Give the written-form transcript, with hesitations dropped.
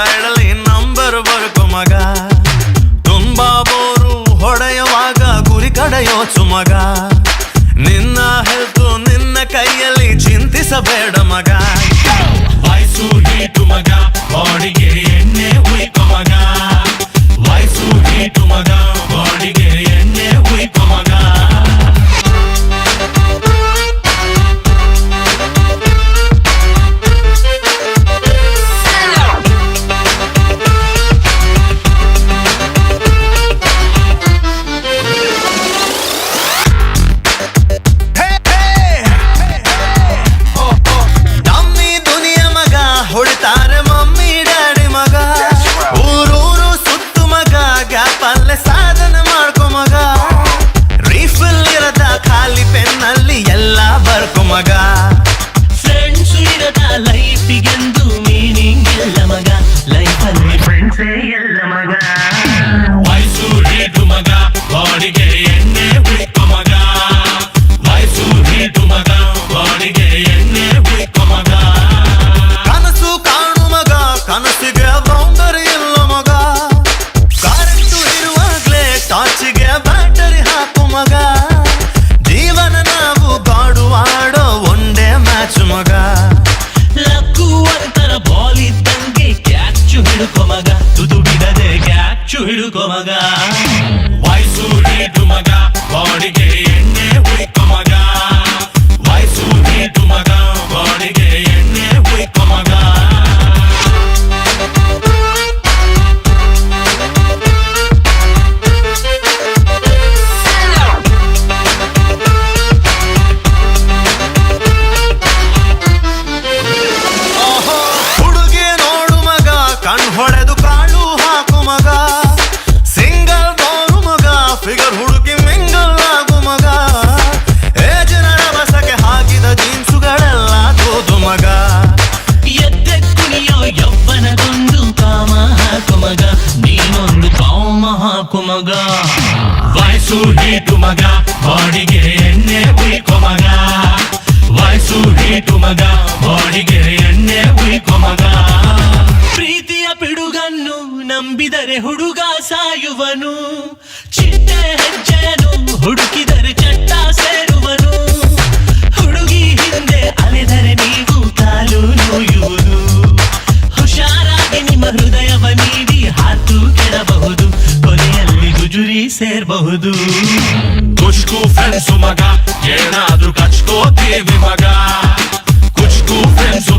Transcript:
ಸೈಡಲ್ಲಿ ನಂಬರ್ ಬರ್ಕೊ ಮಗ. ತುಂಬಾ ಬೋರು ಹೊಡೆಯುವಾಗ ಗುರಿ ಕಡೆಯೋಚು ಮಗ. ನಿನ್ನ ಹೆಲ್ತು ನಿನ್ನ ಕೈಯಲ್ಲಿ ಚಿಂತಿಸಬೇಡ ಮಗ. ವಯಸ್ಸು ಹೀಟು ಮಗ, ಬಾಡಿಗೆ ಎಣ್ಣೆ ಉಯ್ಕೊ ಮಗ. ವಯಸ್ಸು ಹೀಟು ಮಗ, ಬಾಡಿಗೆ ಎಣ್ಣೆ ಉಯ್ಕೊ ಮಗ. ಹೊಡಿತಾರೆ ಮಮ್ಮಿ ಡ್ಯಾಡಿ ಮಗ. ಊರೂರು ಸುತ್ತು ಮಗ, ಗ್ಯಾಪಲ್ಲೇ ಸಾಧನೆ ಮಾಡ್ಕೊ ಮಗ. ರೀಫಿಲ್ ಇರದ ಖಾಲಿ ಪೆನ್ನಲ್ಲಿ ಎಲ್ಲ ಬರ್ಕೊ ಮಗ. ಫ್ರೆಂಡ್ಸ್ ಇರದ ಲೈಫಿಗೆಂದು ಮೀನಿಂಗ್ ಇಲ್ಲ ಮಗ. ಲೈಫಲ್ಲಿ ಫ್ರೆಂಡ್ಸೇ ಇಲ್ಲ ಮಗ. ವಯಸ್ಸು ಹೀಟು ಮಗ, ಬಾಡಿಗೆ ಎಣ್ಣೆ ಉಯ್ಕೊ ಮಗ. ವಯಸ್ಸು ಹೀಟು ಮಗ, ಬಾಡಿಗೆ ಎಣ್ಣೆ ಉಯ್ಕೊ ಮಗ. ಕನಸಿಗೆ ಬೌಂಡರಿ ಇಲ್ಲ ಮಗ. ಕರೆಂಟು ಇರುವಾಗ್ಲೇ ಟಾರ್ಚಿಗೆ ಬ್ಯಾಟರಿ ಹಾಕು ಮಗ. ಜೀವನ ನಾವು ಗಾಡು ಆಡೋ ಒಂದೇ ಮ್ಯಾಚ್ ಮಗ. ಲಕ್ಕು ಅಂತರ ಬಾಲ್ ಇದ್ದಂಗೆ ಕ್ಯಾಚು ಹಿಡ್ಕೊ ಮಗ. ತುದು ಬಿಡದೆ ಕ್ಯಾಚು ಹಿಡ್ಕೊ ಮಗ. ವಯಸ್ಸು ಹೀಟು ಮಗ, ಬಾಡಿಗೆ ಎಣ್ಣೆ ಉಯ್ಕೊ ಮಗ. ವಯಸ್ಸು ಹೀಟು ಮಗ, ಬಾಡಿಗೆ ಎಣ್ಣೆ ಉಯ್ಕೊ ಮಗ. ಕಣ್ ಹೊಡೆದು ಕಾಳು ಹಾಕು ಮಗ. ಸಿಂಗಲ್ ಬೋರು ಮಗ, ಫಿಗರ್ ಹುಡುಗಿ ಮಿಂಗಲ್ ಆಗು ಮಗ. ಏಜಿನ ರಭಸಕ್ಕೆ ಹಾಕಿದ ಜೀನ್ಸುಗಳೆಲ್ಲ ತೋದು ಮಗ. ಎದ್ದೆ ಕುಣಿಯೋ ಯವ್ವನದೊಂದು ಕಾಮ ಹಾಕು ಮಗ. ನೀನೊಂದು ಕಾಮ ಹಾಕು ಮಗ. ವಯಸ್ಸು ಹೀಟು ಮಗ, ಬಾಡಿಗೆ ಎಣ್ಣೆ ಉಯ್ಕೊ ಮಗ. ವಯಸ್ಸು ಹೀಟು ಮಗ, ಬಾಡಿಗೆ ಎಣ್ಣೆ ಉಯ್ಕೊ ಮಗ. ಪ್ರೀತಿಯ ಪಿಡುಗನ್ನು ನಂಬಿದರೆ ಹುಡುಗ ಸಾಯುವನು. ಚಿಟ್ಟೆ ಹೆಜ್ಜೆಯನು ಹುಡುಕಿದರೆ ಚಟ್ಟ ಸೇರುವನು. ಹುಡುಗಿ ಹಿಂದೆ ಅಲೆದರೆ ನೀವು ಕಾಲು ನೋಯುವುದು. ಹುಷಾರಾಗಿ ನಿಮ್ಮ ಹೃದಯವ ನೀಡಿ ಹಾತು ಕೆಡಬಹುದು. ಕೊನೆಯಲ್ಲಿ ಗುಜುರಿ ಸೇರಬಹುದು. ಕುಚ್ಕು ಫ್ರೆಂಡ್ಸು ಮಗ, ಏನಾದ್ರೂ ಕಚ್ಕೋತೀವಿ ಮಗ. ಕುಚ್ಕು ಫ್ರೆಂಡ್ಸು